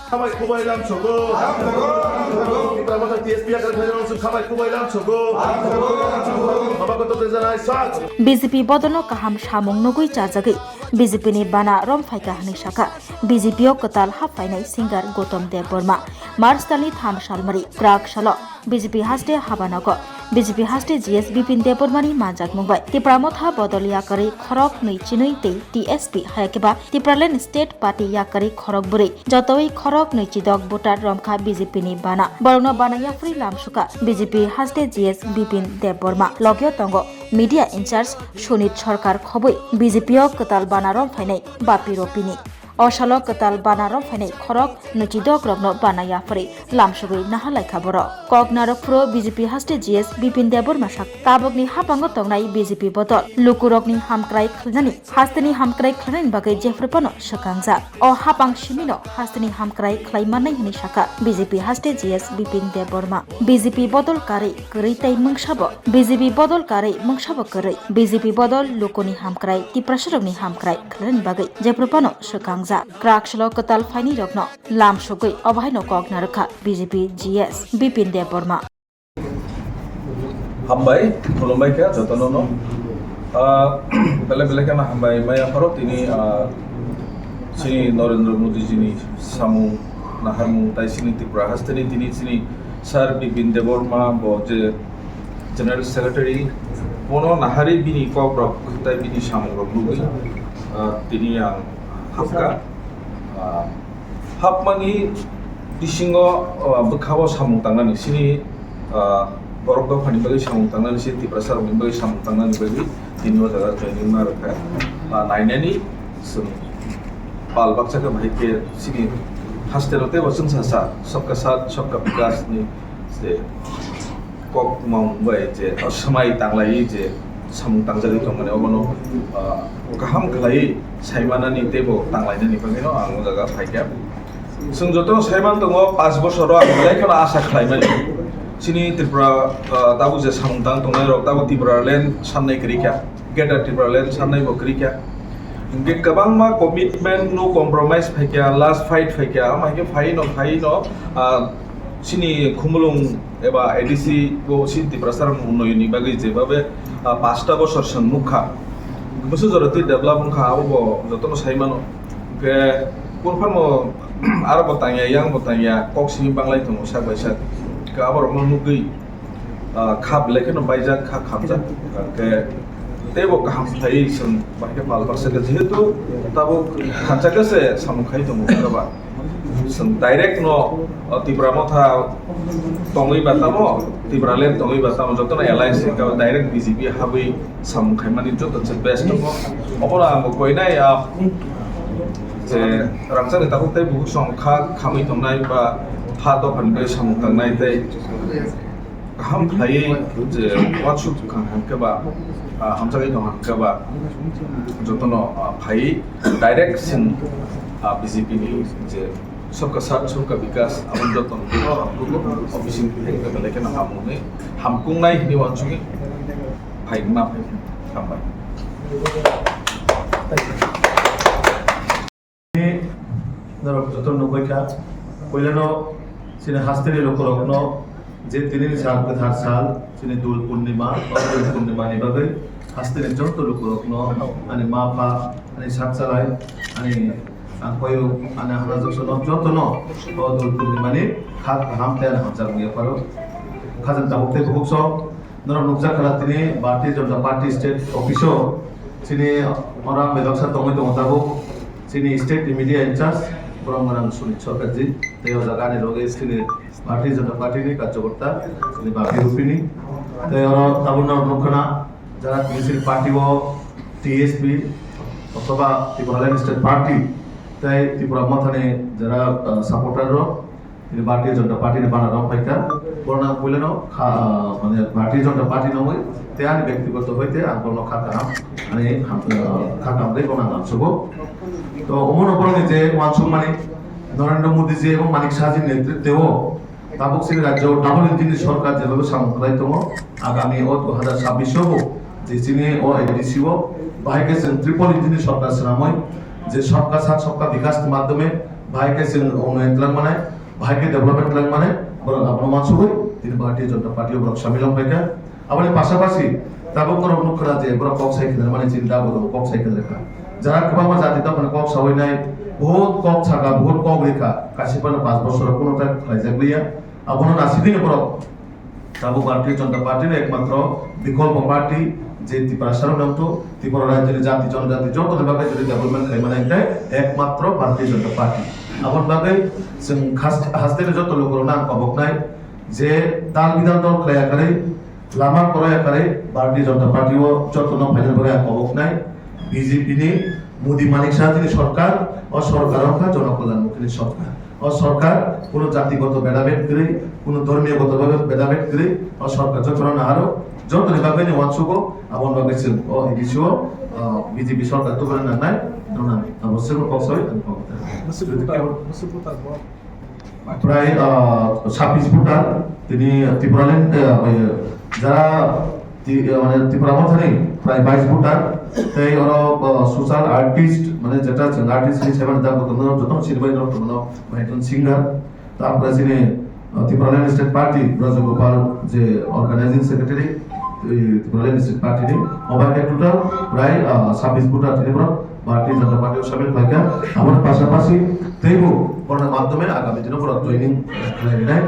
খাবাই খুবাইলাম ছগো Tipra Motha TSP Agartalao খাবাই খুবাইলাম ছগো সভাপতি জানাই সাত BJP bodolo kaham samung nugui chajagui BJPni Bana Romkha hani saka BJP o katal hafainai singer Gautam Borma March talni tham salmari Krak salo BJP haste habanago BJP haste GS Bipin Bormani manjak mungbai Tipra Motha bodol Yakarwi khorok nui chinui tei TSP hayakeba Tipraland State Party Yakarwi khorok buri jotoi khorok nui chidok voter Romkha BJPni Bana borno Bana Yakarwi lamsuka BJP haste GS Bipin Borma logyo tongo media incharge Sunit Sarkar khoboi BJP o katal Bana Romkha bapi ropini Osalo katal Bana Romkha khorok nuchidok rokno Bana Yakarwi lamsugui nahalai khaboro kognarok pro BJP haste GS Bipin Borma sak tabokni hapango tongnai BJP bodol lukurokni hamkrai khlnani hasteni hamkrai khlnani bagai jefrepano sakangjak o hapang simino hasteni hamkrai khlaimanai hini saka BJP haste GS Bipin Borma BJP bodol kari gri tai mungsabo BJP bodol kari mungsabo kari BJP bodol lukoni hamkrai tiprasarokni hamkrai khlnani bagai jefrepano sakang Krak salo katal faini rokno lam sugui obahaino kogna Rwkha BJP GS Bipin Borma hambai khulumbai kya jotono bele bele kana hambai maya pharo tini sini Narendra Modi jini samu naharmu tai sini Tipra hasteni tini sini sir Bipin Borma bo je general secretary pono nahari bini kobrok tai bini samu rok lugi tini yang hapka hapmani bisingo bkhao samung tangnani sini borok do phani bagi samung tangnani sini Tipra sarong bagi samung tangnani bagi tini jaga training ma Rwkha nainani sum pal bakcha ka bhai ke sini hasterote wasung sasa sabka vikas ni se kok mong bai je samai tanglai je samung tangjali tongmane obono kaham khlai saimanani tebo tanglainani bangeno ang jaga phaikya sung joto saiman tongo 5 bochoro ang laikana asa khlaimani sini Tipra tabu je samung tang tongnai rok tabu Tipraland sannai krikya geta Tipraland sannai bo krikya ge kabang ma commitment no compromise phaikya last fight phaikya amake phaino sini khumulung eba ADC bo sini Tipra sarang unnayoni bagai jebabe 5টা বছর সম্মুখা বছর জরতি development খা আবো যতন সাইমানো কে কোনফানো আর বতাইয়া young বতাইয়া কক্সিনি বাংলাই থং সাবাইসা কে আবার মুগই খাব লেখেন বাইজা খাবজা কে তেবো কাহাম থাই সন বাকে পাল বাসা যেহেতু তাবো খাঁচাকাছে সামুখাই থং কাবা direct no Tipra Motha tongi batamo Tipraland tongi batamo joto na alliance ka direct BJP habi samkhai mani joto che best mo opora mo koinai je Swrangchati tabu tai bu songkha khami tongnai ba pha do phanbe samtangnai tai ham khlai je wachu khang ka ba hamsagai dong ka ba joto no phai direct sin BJP ni je सबका साथ सबका विकास अमन जतन ऑफिसिंग के लेके ना हमने हमकुंग नाइ हिनी वाचुगे भाई मा भाई हमबाय ni naro joton no boyka koilano sine hasteri lokorokno je tini sal sine dul purnima ni bagai hasteri joto lokorokno ani ma pa ani satsalai ani ang koyo ana harajo sono jotono dul purnimani khat hamten hamjar ngi paro khajan tabukte bukso noro nukja khala tini Bharatiya Janata Party state office sini orang bedaksa tongai tongtabo sini state media incharge Romkha Sunit Sarkar ji teo jagani loge sini Bharatiya Janata Party ni karyakarta sini bapi rupini teo tabunna Romkha jara sini party o TSP অথবা Tipra State Party তাই Tipra Motha ne jara supporter ro ini Bharatiya Janata Party ne Bana Romkha borna boileno মানে Bharatiya Janata Party noi te ani ব্যক্তিগত হইতে আন্দোলন খাতা মানে খাতা আমরাই কোনা নামছবো তো অমন অপরণে যে ওয়ানসুম মানে নরেন্দ্র মোদী জি এবং মানিক শাহজির নেতৃত্বেও তাবুক সিং রাজ্য ডাবল ইঞ্জিনের সরকার যেভাবে সামগ্রায়তম আগামী 2026 হবো যে চিনি ও এডিসিও ভাইকে जों त्रिपल इंजिनि सरकार सनामै जे सबका साथ सबका विकास के माध्यमे भाइके जों उन्नयन खालामनाय भाइके डेभलपमेंट खालामनाय बरं आपन मानसुबै তিনি भारतीय जनता पार्टी बरं शामिल হইকা আবার পাশাপাশি তাবক করব নখরা যে বরং কক সাইকেল মানে চিন্তা বড় কক সাইকেল রেখা যারা কবা জাতি তখন কক সাবই নাই বহুত কক ছাকা বহুত কক রেখা কাশিপানা 5 বছর কোনটা খাইজাগলিয়া আপন নাসিদিনে বরং তাবো भारतीय जनता पार्टी একমাত্র বিকল্প পার্টি যে ত্রিপুরা সারণান্ত ত্রিপুরা রাজ্যের জাতি জনজাতি যত ভাবে যদি ডেভেলপমেন্ট খাইমানাই একমাত্র भारतीय जनता पार्टी আমার ভাবে जों হাসতে যত লোক নাম কবক নাই যে তাল বিধান দল খেলা করে লামা করায়া করে भारतीय जनता पार्टी ও যত ন ফাইনাল ভাবে কবক নাই BJPনি মোদি মানিক শাহজির সরকার ও সরকার রক্ষা জনকল্যাণমুখী সরকার ও সরকার কোনো জাতিগত ভেদাভেদ করে কোনো ধর্মীয়গত ভেদাভেদ করে ও সরকার যখন না আরো যত ভাবে নি ওয়ানসুগো আমন ভাবে ও এডিসিও বিজেপি সরকার তো করে না নাই না অবশ্যই কক্সই প্রায় 26 ভোটার তিনি ত্রিপুরাল্যান্ড যারা মানে ত্রিপুরা মথানি প্রায় 22 ভোটার তাই ওরা সোশ্যাল আর্টিস্ট মানে যেটা আর্টিস্ট হিসেবে দাম কত যত শিল্পী রক্ত একজন সিঙ্গার তারপরে তিনি ত্রিপুরাল্যান্ড স্টেট পার্টি রজগোপাল যে organising secretary Tripuraland state party ওভারকে টোটাল প্রায় 26 ভোটার তিনি भारतीय जनता पार्टी शामिल থাকা আমার পাশাপাশি তেইবো করোনার মাধ্যমে আগামী দিনে জয়েনিং করাই নাই